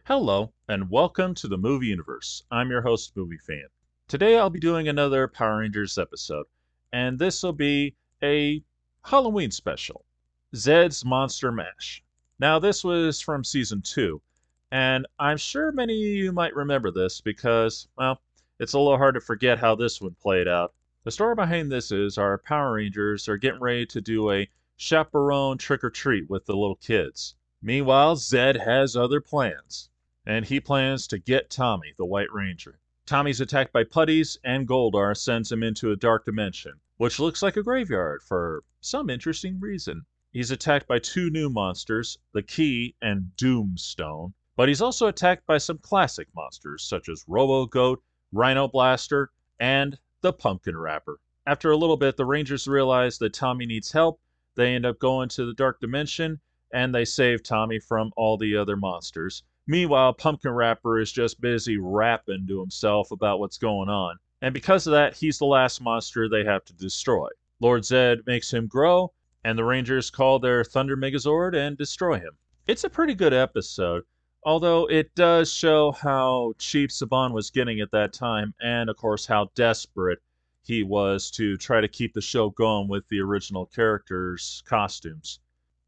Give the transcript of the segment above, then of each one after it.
Hello, and welcome to the movie universe. I'm your host, Movie Fan. Today I'll be doing another Power Rangers episode, and this will be a Halloween special, Zedds Monster Mash. Now, this was from season 2, and I'm sure many of you might remember this because, well, it's a little hard to forget how this one played out. The story behind this is our Power Rangers are getting ready to do a chaperone trick or treat with the little kids. Meanwhile, Zed has other plans, and he plans to get Tommy, the White Ranger. Tommy's attacked by putties, and Goldar sends him into a dark dimension, which looks like a graveyard for some interesting reason. He's attacked by two new monsters, the Key and Doomstone, but he's also attacked by some classic monsters such as Robo-Goat, Rhino Blaster, and the Pumpkin Wrapper. After a little bit, the Rangers realize that Tommy needs help. They end up going to the dark dimension, and they save Tommy from all the other monsters. Meanwhile, Pumpkin Wrapper is just busy rapping to himself about what's going on. And because of that, he's the last monster they have to destroy. Lord Zedd makes him grow, and the Rangers call their Thunder Megazord and destroy him. It's a pretty good episode, although it does show how cheap Saban was getting at that time, and of course how desperate he was to try to keep the show going with the original characters' costumes.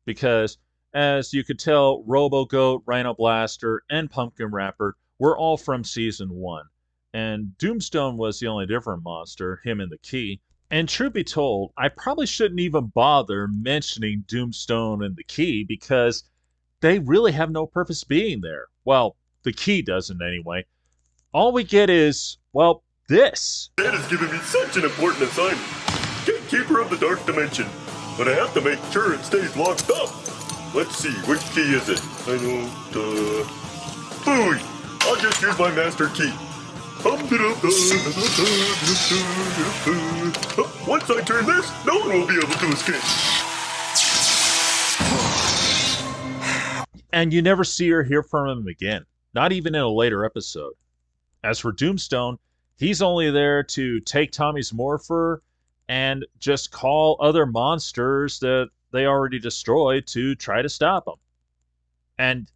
Because as you could tell, Robo-Goat, Rhino Blaster, and Pumpkin Wrapper were all from Season 1. And Doomstone was the only different monster, him and the Key. And truth be told, I probably shouldn't even bother mentioning Doomstone and the Key because they really have no purpose being there. Well, the Key doesn't anyway. All we get is, well, this. Dad has given me such an important assignment. Gatekeeper of the Dark Dimension. But I have to make sure it stays locked up. Let's see, which key is it? I know, Fooey! I'll just use my master key. Once I turn this, no one will be able to escape. And you never see or hear from him again, not even in a later episode. As for Doomstone, he's only there to take Tommy's morpher and just call other monsters that they already destroyed to try to stop him. And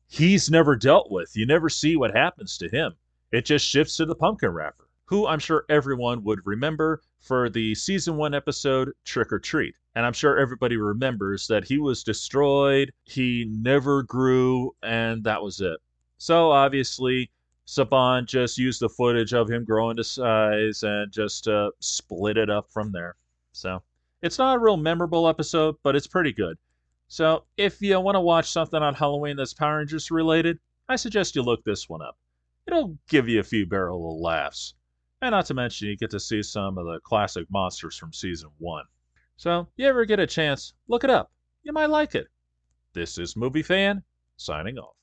he's never dealt with. You never see what happens to him. It just shifts to the Pumpkin Wrapper, who I'm sure everyone would remember for the Season 1 episode, Trick or Treat. And I'm sure everybody remembers that he was destroyed, he never grew, and that was it. So obviously, Saban just used the footage of him growing to size and just split it up from there. So it's not a real memorable episode, but it's pretty good. So if you want to watch something on Halloween that's Power Rangers related, I suggest you look this one up. It'll give you a few barrel of laughs. And not to mention, you get to see some of the classic monsters from Season 1. So, you ever get a chance, look it up. You might like it. This is Movie Fan, signing off.